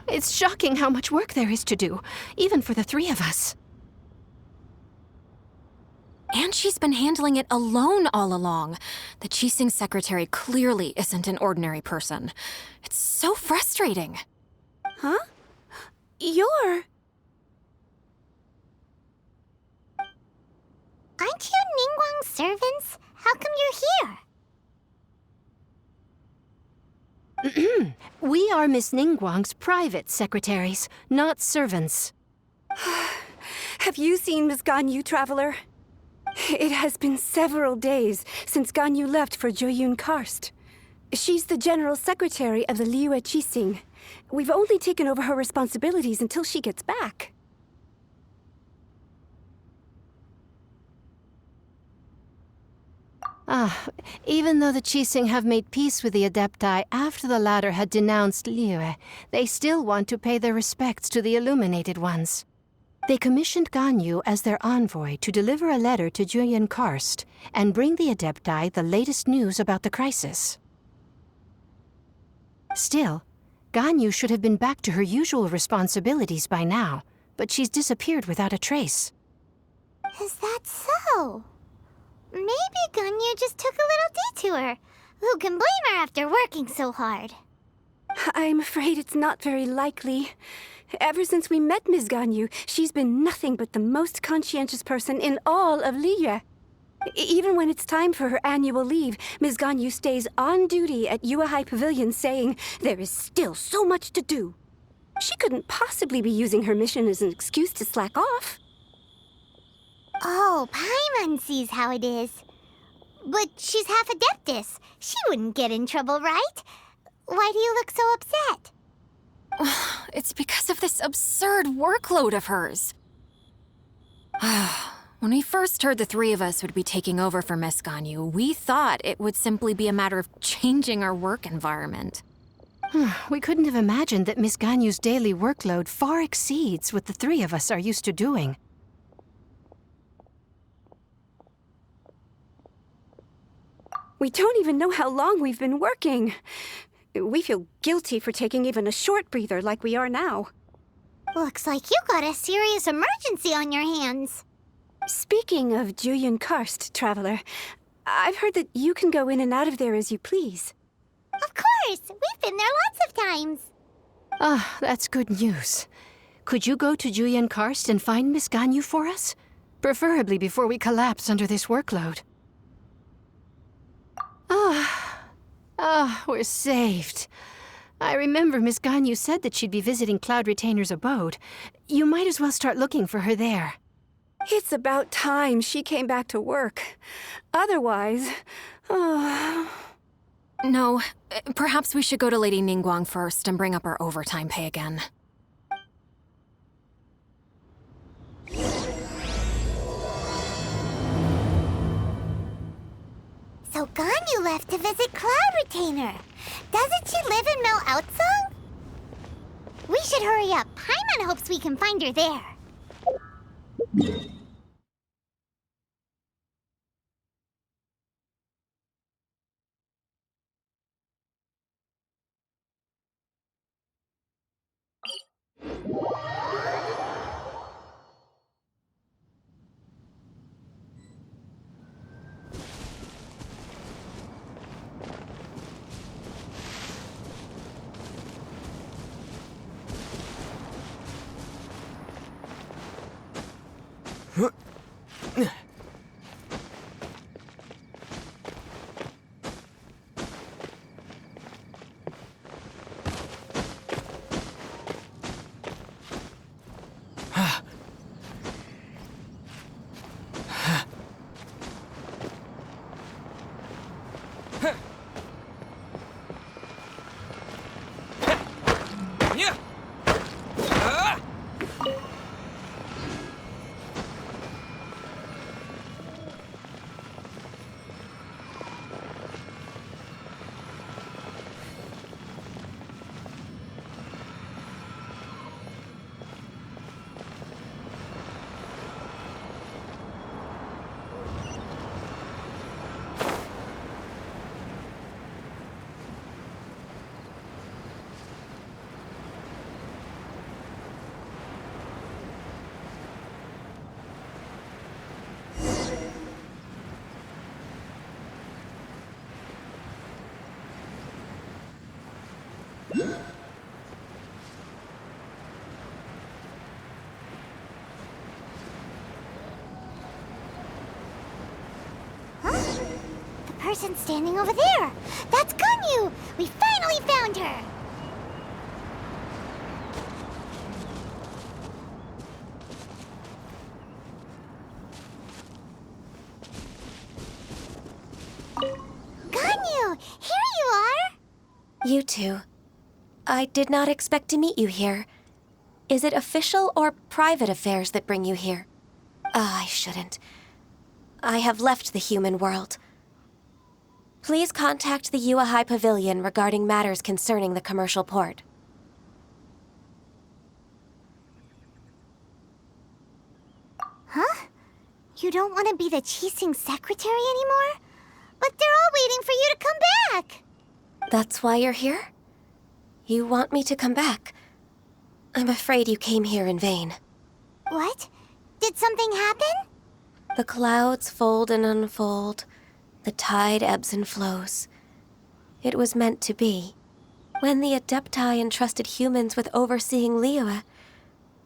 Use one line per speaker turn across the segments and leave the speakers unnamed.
It's shocking how much work there is to do, even for the three of us.
And she's been handling it alone all along. The Qixing secretary clearly isn't an ordinary person. It's so frustrating.
Huh? You're...
Aren't you Ningguang's servants? How come you're here?
We are Miss Ningguang's private secretaries, not servants.
Have you seen Miss Ganyu, Traveler? It has been several days since Ganyu left for Jueyun Karst. She's the general secretary of the Liyue Qixing. We've only taken over her responsibilities until she gets back.
Even though the Qixing have made peace with the Adepti after the latter had denounced Liyue, they still want to pay their respects to the Illuminated Ones. They commissioned Ganyu as their envoy to deliver a letter to Jueyun Karst and bring the Adepti the latest news about the crisis. Still, Ganyu should have been back to her usual responsibilities by now, but she's disappeared without a trace.
Is that so? Maybe Ganyu just took a little detour. Who can blame her after working so hard?
I'm afraid it's not very likely. Ever since we met Ms. Ganyu, she's been nothing but the most conscientious person in all of Liyue. Even when it's time for her annual leave, Ms. Ganyu stays on duty at Yuehai Pavilion saying there is still so much to do. She couldn't possibly be using her mission as an excuse to slack off.
Oh, Paimon sees how it is. But she's half Adeptus. She wouldn't get in trouble, right? Why do you look so upset?
It's because of this absurd workload of hers. When we first heard the three of us would be taking over for Miss Ganyu, we thought it would simply be a matter of changing our work environment.
We couldn't have imagined that Miss Ganyu's daily workload far exceeds what the three of us are used to doing.
We don't even know how long we've been working. We feel guilty for taking even a short breather like we are now.
Looks like you got a serious emergency on your hands.
Speaking of Jueyun Karst, Traveler, I've heard that you can go in and out of there as you please.
Of course! We've been there lots of times.
That's good news. Could you go to Jueyun Karst and find Miss Ganyu for us? Preferably before we collapse under this workload. We're saved. I remember Miss Ganyu said that she'd be visiting Cloud Retainer's abode. You might as well start looking for her there.
It's about time she came back to work. Otherwise...
No, perhaps we should go to Lady Ningguang first and bring up our overtime pay again.
So Ganyu left to visit Cloud Retainer. Doesn't she live in Mel Outsong? We should hurry up. Paimon hopes we can find her there. The person standing over there! That's Ganyu! We finally found her! Ganyu! Here you are!
You two. I did not expect to meet you here. Is it official or private affairs that bring you here? I shouldn't. I have left the human world. Please contact the Yua High Pavilion regarding matters concerning the commercial port.
Huh? You don't want to be the Qixing secretary anymore? But they're all waiting for you to come back!
That's why you're here? You want me to come back? I'm afraid you came here in vain.
What? Did something happen?
The clouds fold and unfold. The tide ebbs and flows. It was meant to be. When the Adepti entrusted humans with overseeing Liyue,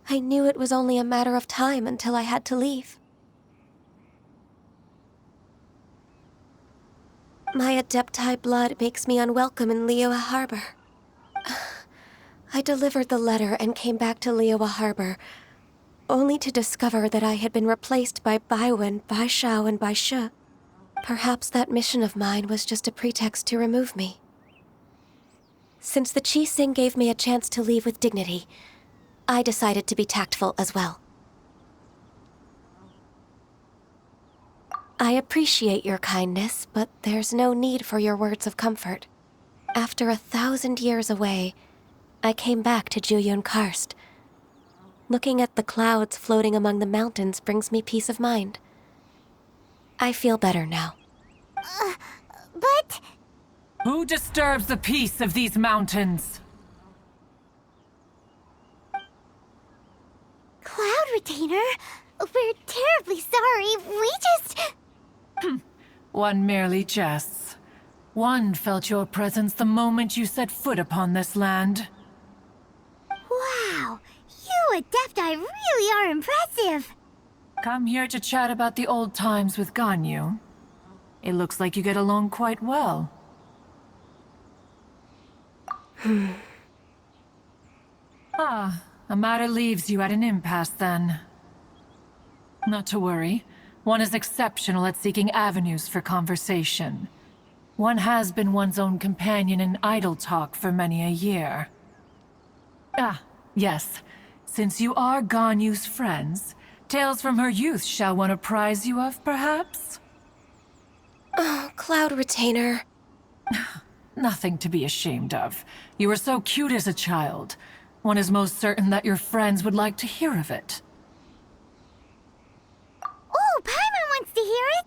I knew it was only a matter of time until I had to leave. My Adepti blood makes me unwelcome in Liyue Harbor. I delivered the letter and came back to Liyue Harbor, only to discover that I had been replaced by Baiwen, Baishao, and Baishe. Perhaps that mission of mine was just a pretext to remove me. Since the Qixing gave me a chance to leave with dignity, I decided to be tactful as well. I appreciate your kindness, but there's no need for your words of comfort. After 1,000 years away, I came back to Juyun Karst. Looking at the clouds floating among the mountains brings me peace of mind. I feel better now.
But...
Who disturbs the peace of these mountains?
Cloud Retainer, we're terribly sorry. We just...
One merely jests. One felt your presence the moment you set foot upon this land.
Wow, you Adepti really are impressive.
Come here to chat about the old times with Ganyu. It looks like you get along quite well. Ah, a matter leaves you at an impasse then. Not to worry. One is exceptional at seeking avenues for conversation. One has been one's own companion in idle talk for many a year. Ah, yes. Since you are Ganyu's friends, tales from her youth shall one apprise you of, perhaps?
Oh, Cloud Retainer.
Nothing to be ashamed of. You were so cute as a child. One is most certain that your friends would like to hear of it.
Oh, Paimon wants to hear it!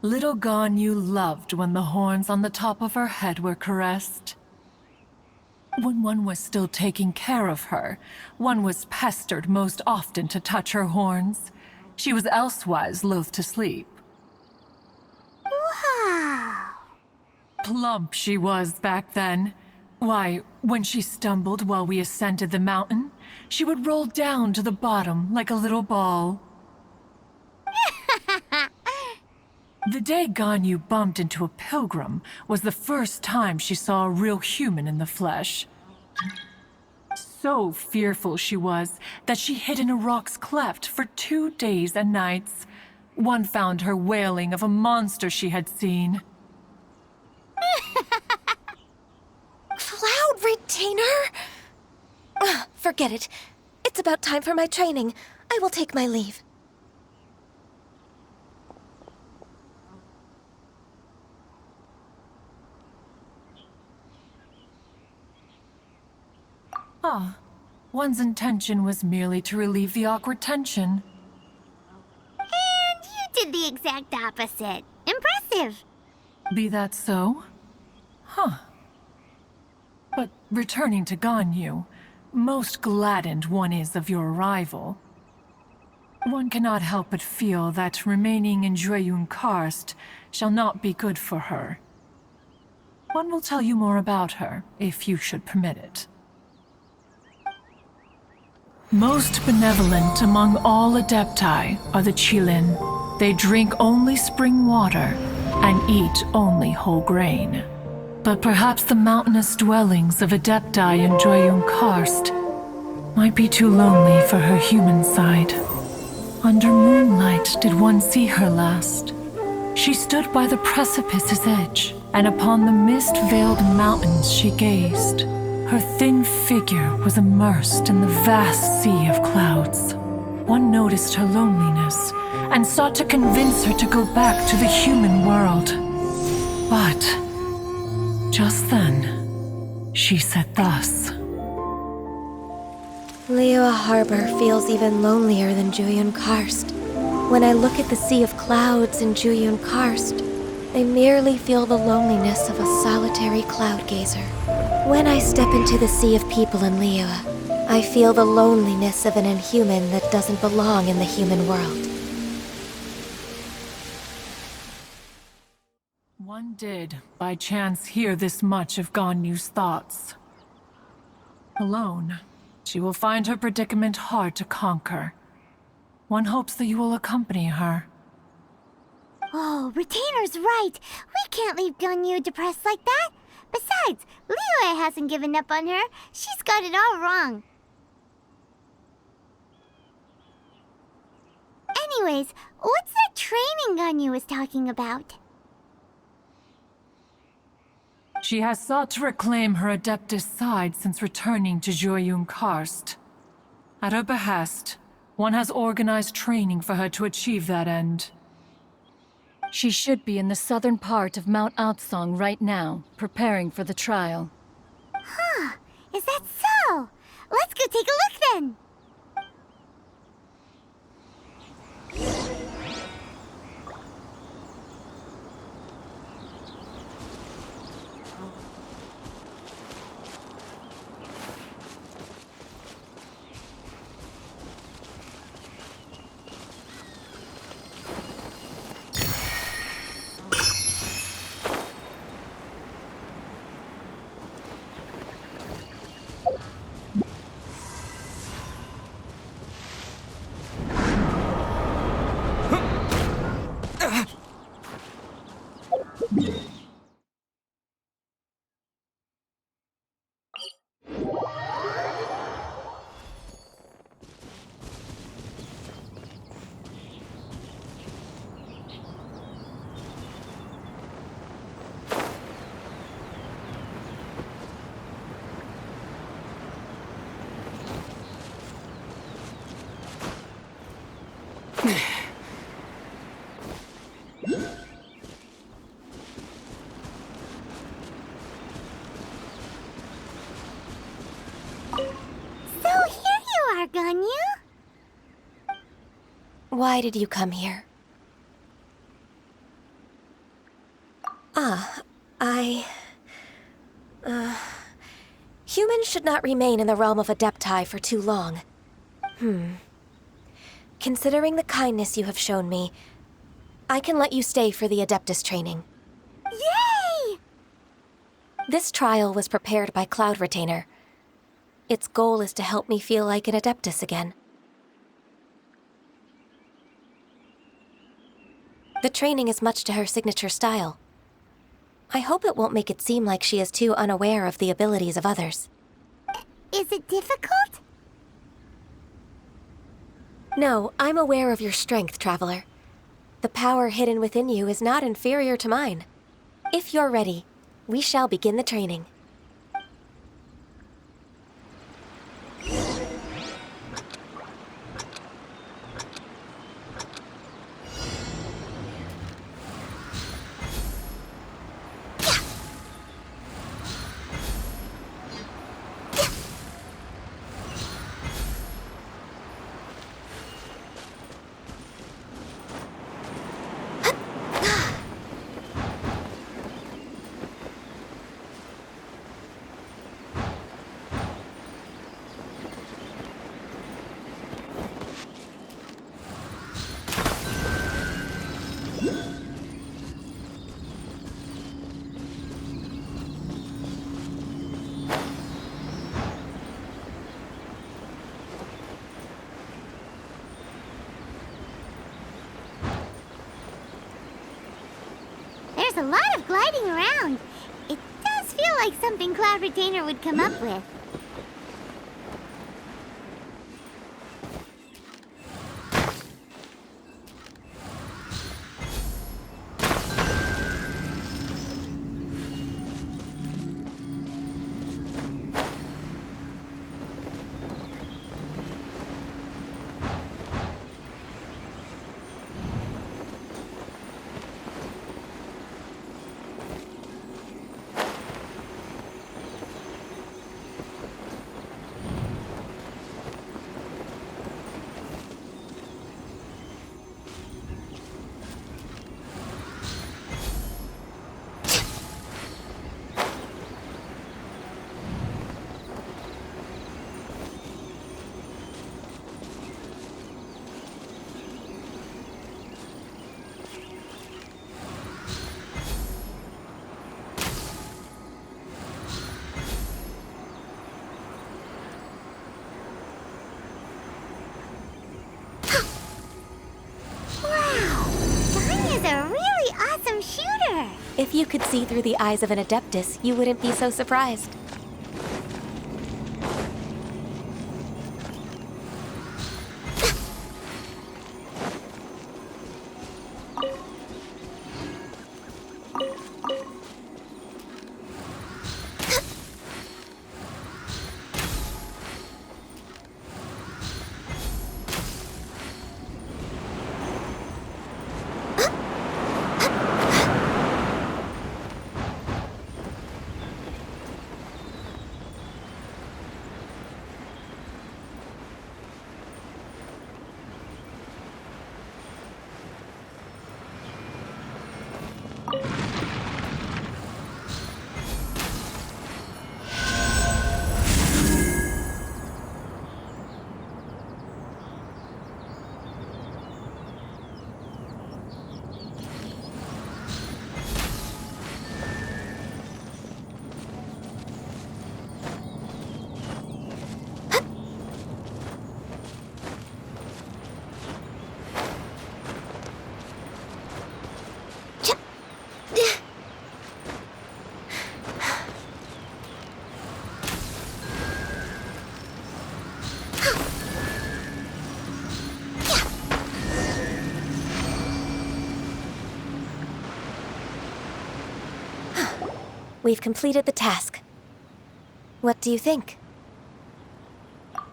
Little Ganyu loved when the horns on the top of her head were caressed. When one was still taking care of her, one was pestered most often to touch her horns. She was elsewise loath to sleep.
Wow!
Plump she was back then. Why, when she stumbled while we ascended the mountain, she would roll down to the bottom like a little ball. The day Ganyu bumped into a pilgrim was the first time she saw a real human in the flesh. So fearful she was that she hid in a rock's cleft for 2 days and nights. One found her wailing of a monster she had seen.
Retainer? Forget it. It's about time for my training. I will take my leave.
Ah, one's intention was merely to relieve the awkward tension.
And you did the exact opposite. Impressive.
Be that so? Huh. But returning to Ganyu, most gladdened one is of your arrival. One cannot help but feel that remaining in Jueyun Karst shall not be good for her. One will tell you more about her, if you should permit it. Most benevolent among all Adepti are the Qilin. They drink only spring water and eat only whole grain. But perhaps the mountainous dwellings of Adepti in Jueyun Karst might be too lonely for her human side. Under moonlight did one see her last. She stood by the precipice's edge, and upon the mist-veiled mountains she gazed. Her thin figure was immersed in the vast sea of clouds. One noticed her loneliness and sought to convince her to go back to the human world. But just then, she said thus.
Liyue Harbor feels even lonelier than Jueyun Karst. When I look at the sea of clouds in Jueyun Karst, I merely feel the loneliness of a solitary cloud gazer. When I step into the sea of people in Liyue, I feel the loneliness of an inhuman that doesn't belong in the human world.
One did, by chance, hear this much of Ganyu's thoughts. Alone, she will find her predicament hard to conquer. One hopes that you will accompany her.
Oh, Retainer's right. We can't leave Ganyu depressed like that. Besides, Liyue hasn't given up on her. She's got it all wrong. Anyways, what's that training Ganyu was talking about?
She has sought to reclaim her Adeptus side since returning to Jueyun Karst. At her behest, one has organized training for her to achieve that end.
She should be in the southern part of Mount Aotsong right now, preparing for the trial.
Huh, is that so? Let's go take a look then. Ganyu?
Why did you come here? Humans should not remain in the realm of Adepti for too long. Considering the kindness you have shown me, I can let you stay for the Adeptus training.
Yay!
This trial was prepared by Cloud Retainer. Its goal is to help me feel like an Adeptus again. The training is much to her signature style. I hope it won't make it seem like she is too unaware of the abilities of others.
Is it difficult?
No, I'm aware of your strength, Traveler. The power hidden within you is not inferior to mine. If you're ready, we shall begin the training.
There's a lot of gliding around. It does feel like something Cloud Retainer would come up with.
If you could see through the eyes of an Adeptus, you wouldn't be so surprised. We've completed the task. What do you think?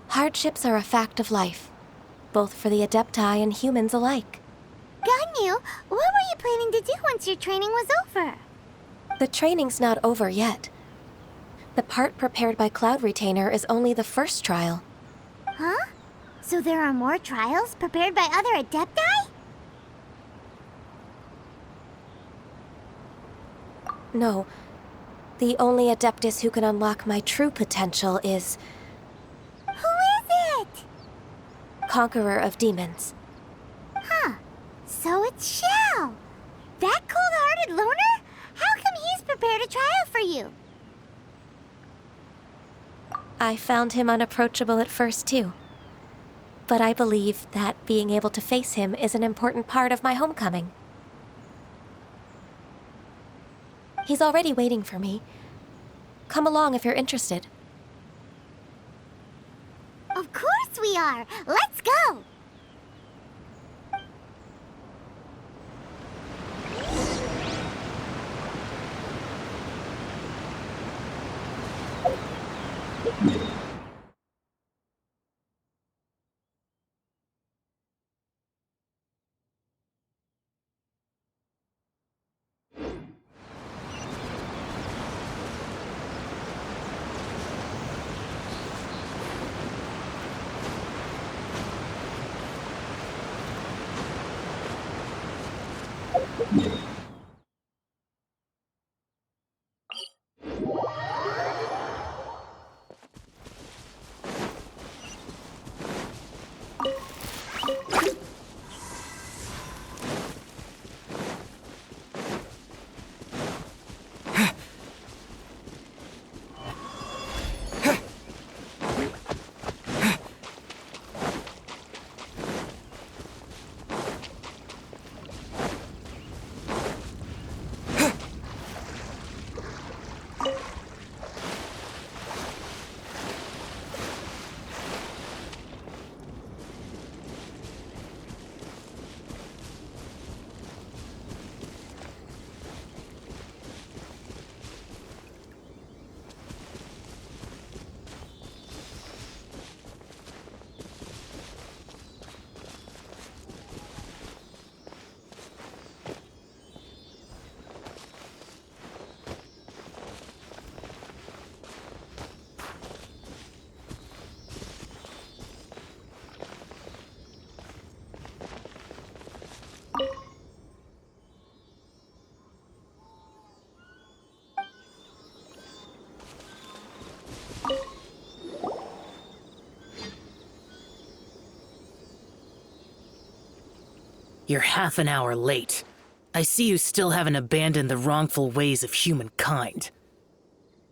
Hardships are a fact of life, both for the Adepti and humans alike.
Ganyu, what were you planning to do once your training was over?
The training's not over yet. The part prepared by Cloud Retainer is only the first trial.
Huh? So there are more trials prepared by other Adepti?
No. The only Adeptus who can unlock my true potential is...
Who is it?
Conqueror of Demons.
Huh. So it's Shell. That cold-hearted loner? How come he's prepared a trial for you?
I found him unapproachable at first, too. But I believe that being able to face him is an important part of my homecoming. He's already waiting for me. Come along if you're interested.
Of course we are! Let's go!
You're half an hour late. I see you still haven't abandoned the wrongful ways of humankind.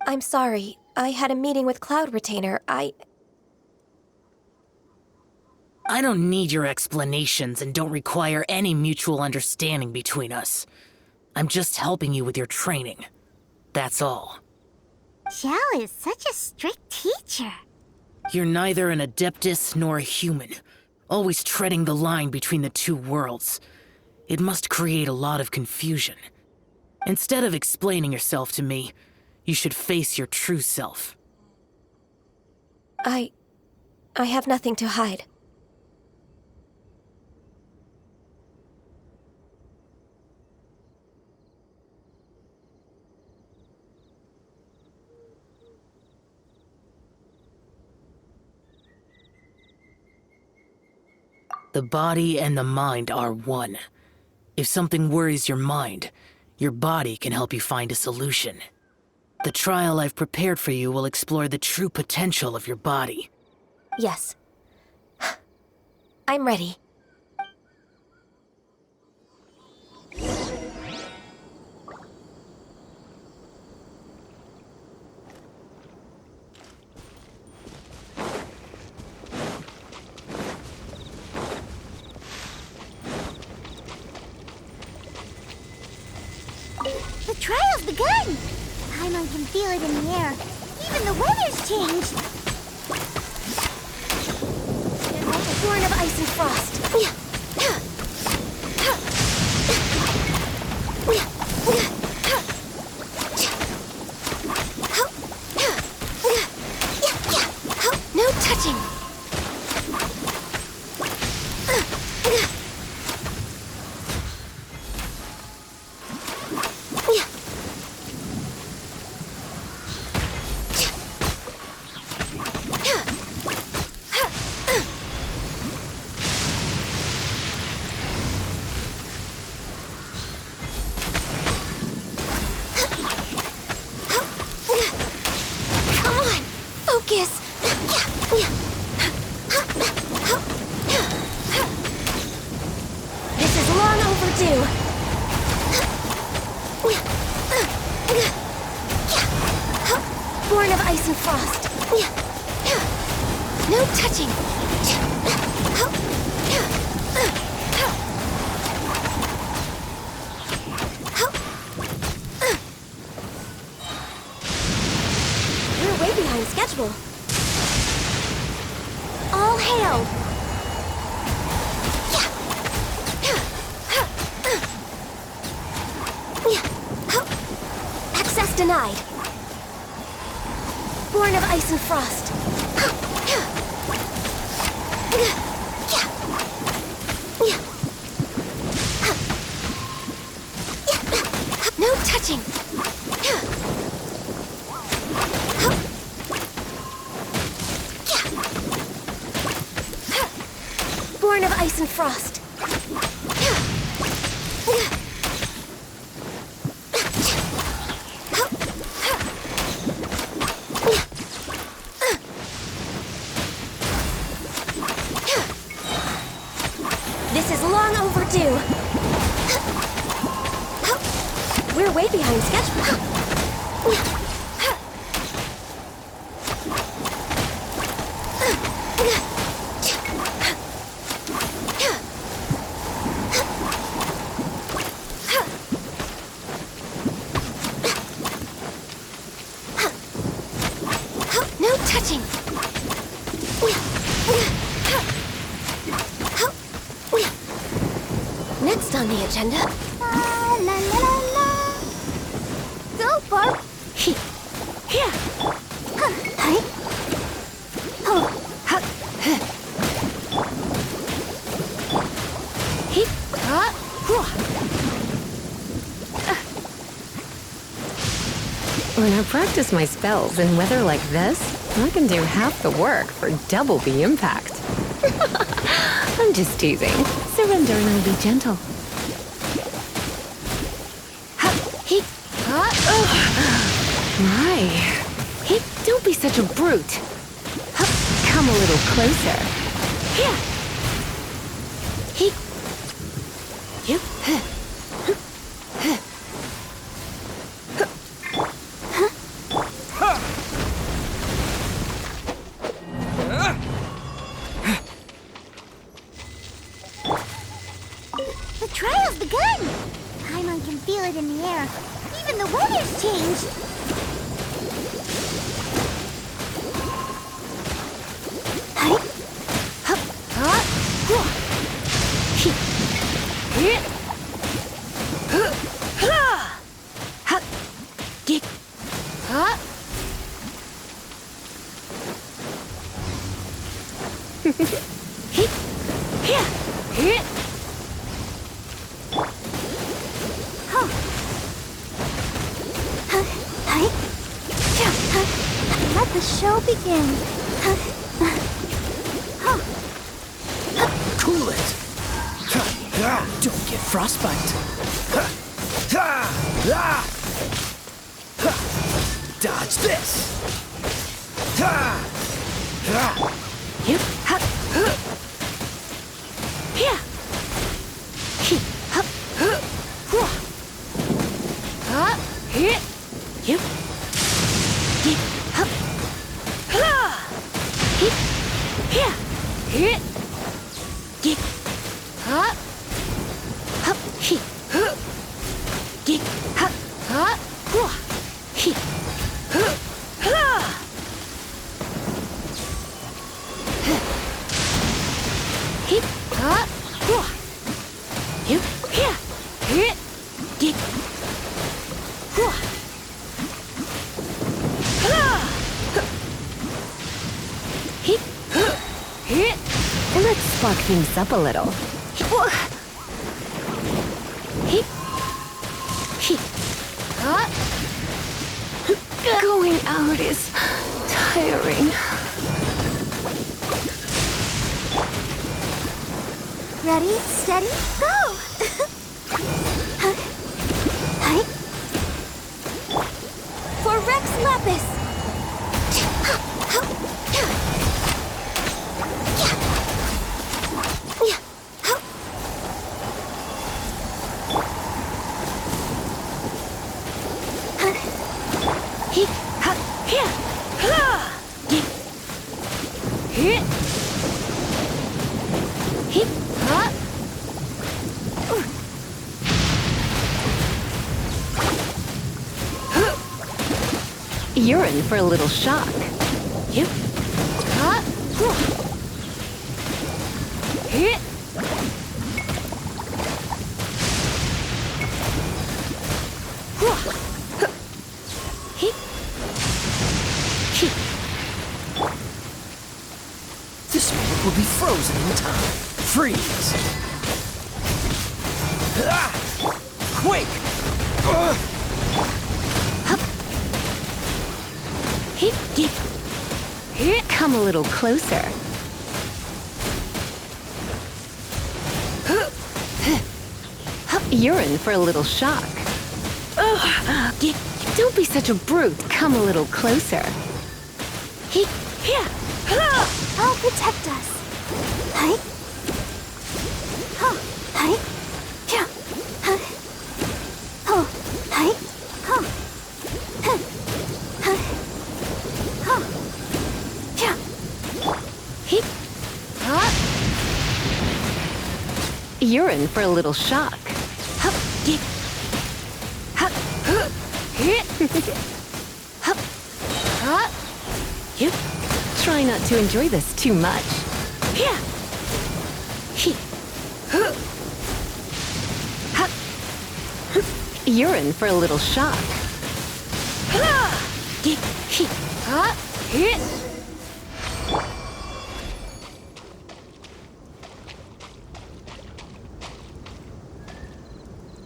I'm sorry. I had a meeting with Cloud Retainer.
I don't need your explanations and don't require any mutual understanding between us. I'm just helping you with your training. That's all.
Xiao is such a strict teacher.
You're neither an Adeptus nor a human, always treading the line between the two worlds. It must create a lot of confusion. Instead of explaining yourself to me, you should face your true self.
I have nothing to hide.
The body and the mind are one. If something worries your mind, your body can help you find a solution. The trial I've prepared for you will explore the true potential of your body.
Yes. I'm ready.
The trial's begun! Paimon can feel it in the air. Even the weather's changed.
They're like a born of ice and frost. No touching! Focus! This is long overdue. Born of ice and frost. No touching. We're way behind schedule. All hail! Access denied. Born of ice and frost. No touching. Born of ice and frost. This is long overdue. We're way behind schedule. No touching. Next on the agenda.
La la la la la. Go, Barb.
Here.
Hi. Oh,
When I practice my spells in weather like this, I can do half the work for double the impact. I'm just teasing. Surrender and I'll be gentle. My. Hey, don't be such a brute. Come a little closer. Here.
The trial's begun! Paimon can feel it in the air. Even the weather's changed. Let the show begin.
Cool it. Don't get frostbite. Dodge this.
Let's spark things up a little. Going out is tiring.
Ready, steady, go! For Rex Lapis!
You're in for a little shock.
This moment will be frozen in time. Freeze. Quake.
Come a little closer. You're in for a little shock. Don't be such a brute. Come a little closer.
I'll protect us.
You're in for a little shock. Try not to enjoy this too much. You're in for a little shock.